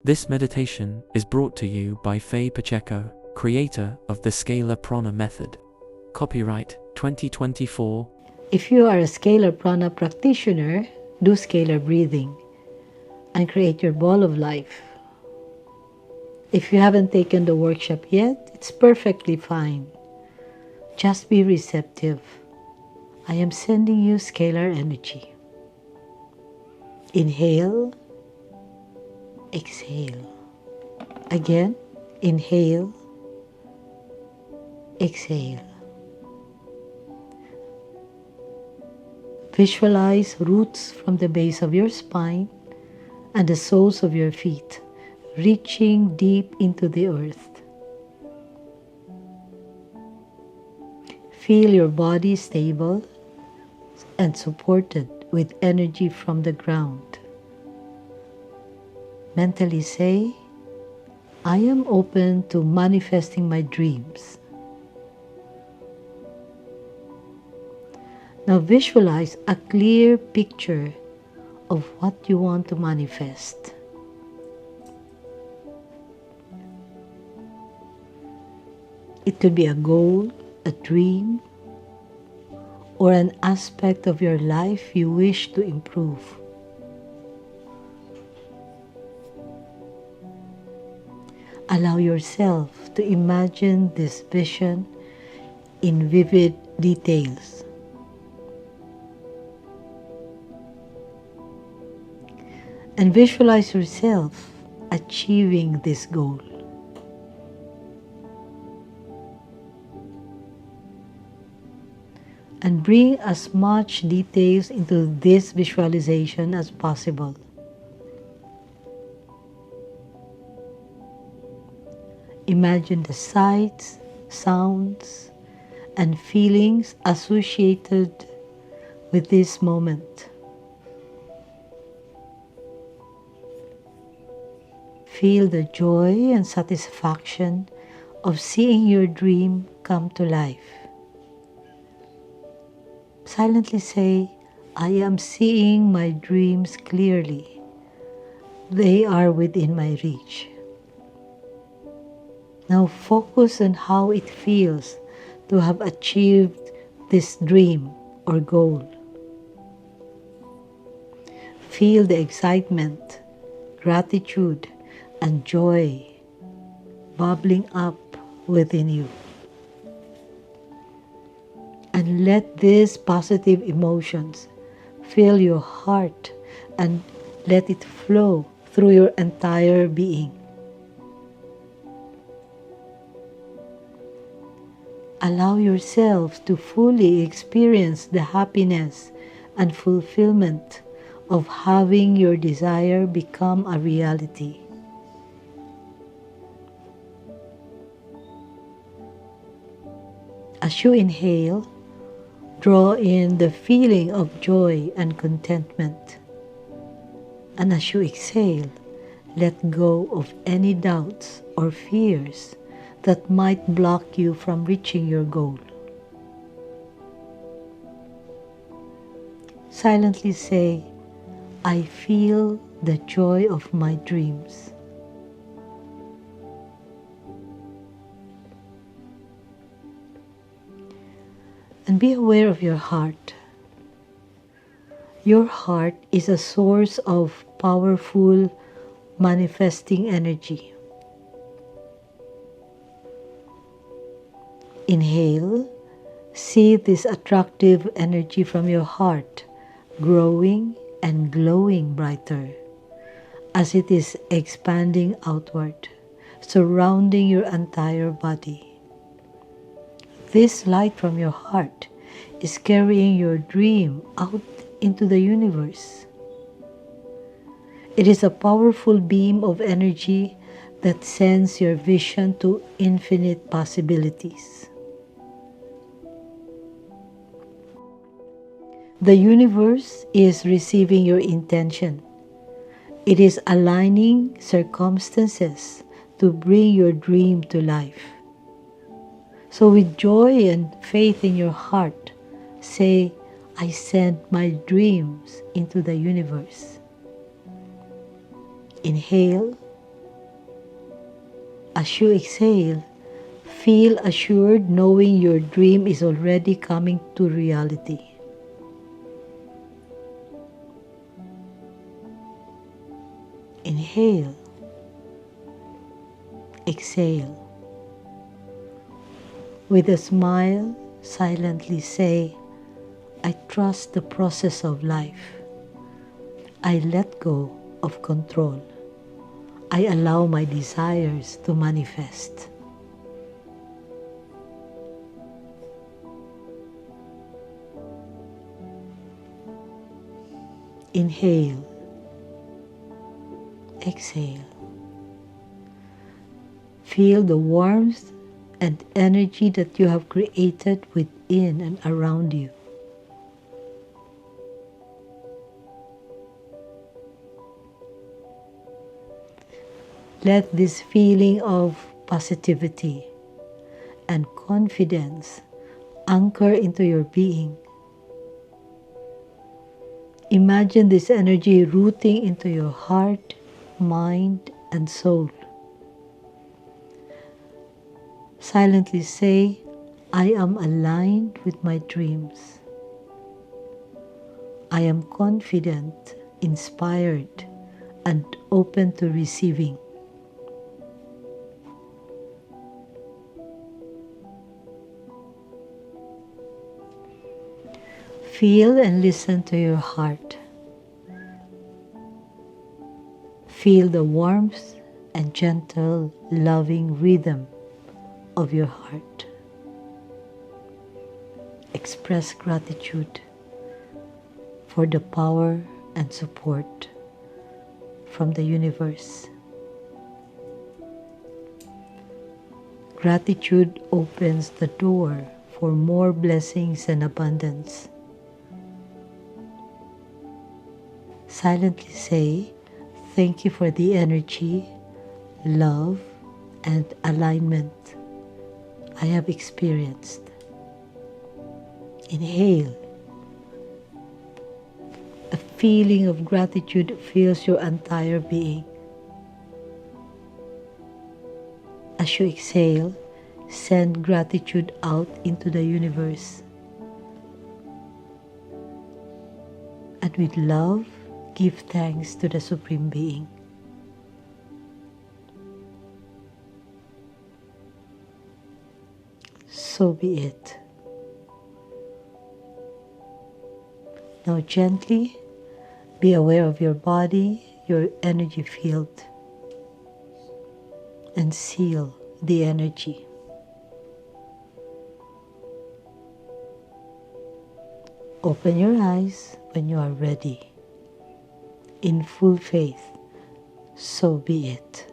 This meditation is brought to you by Fe Pacheco, creator of the ScalarPrana Method. Copyright 2024. If you are a ScalarPrana practitioner, do scalar breathing and create your ball of life. If you haven't taken the workshop yet, it's perfectly fine. Just be receptive. I am sending you scalar energy. Inhale, exhale. Again, inhale, exhale. Visualize roots from the base of your spine and the soles of your feet, reaching deep into the earth. Feel your body stable and supported with energy from the ground. Mentally say, I am open to manifesting my dreams. Now visualize a clear picture of what you want to manifest. It could be a goal, a dream, or an aspect of your life you wish to improve. Allow yourself to imagine this vision in vivid details. And visualize yourself achieving this goal. And bring as much details into this visualization as possible. Imagine the sights, sounds, and feelings associated with this moment. Feel the joy and satisfaction of seeing your dream come to life. Silently say, I am seeing my dreams clearly. They are within my reach. Now focus on how it feels to have achieved this dream or goal. Feel the excitement, gratitude, and joy bubbling up within you. And let these positive emotions fill your heart and let it flow through your entire being. Allow yourself to fully experience the happiness and fulfillment of having your desire become a reality. As you inhale, draw in the feeling of joy and contentment. And as you exhale, let go of any doubts or fears that might block you from reaching your goal. Silently say, I feel the joy of my dreams. And be aware of your heart. Your heart is a source of powerful manifesting energy. Inhale, see this attractive energy from your heart growing and glowing brighter as it is expanding outward, surrounding your entire body. This light from your heart is carrying your dream out into the universe. It is a powerful beam of energy that sends your vision to infinite possibilities. The universe is receiving your intention. It is aligning circumstances to bring your dream to life. So with joy and faith in your heart, say, I send my dreams into the universe. Inhale, As you exhale, feel assured knowing your dream is already coming to reality. Inhale. Exhale. With a smile, silently say, I trust the process of life. I let go of control. I allow my desires to manifest. Inhale. Exhale. Feel the warmth and energy that you have created within and around you. Let this feeling of positivity and confidence anchor into your being. Imagine this energy rooting into your heart, mind, and soul. Silently say, I am aligned with my dreams. I am confident, inspired, and open to receiving. Feel and listen to your heart. Feel the warmth and gentle, loving rhythm of your heart. Express gratitude for the power and support from the universe. Gratitude opens the door for more blessings and abundance. Silently say, thank you for the energy, love, and alignment I have experienced. Inhale. A feeling of gratitude fills your entire being. As you exhale, send gratitude out into the universe. And with love, give thanks to the Supreme Being. So be it. Now gently be aware of your body, your energy field, and seal the energy. Open your eyes when you are ready. In full faith, so be it.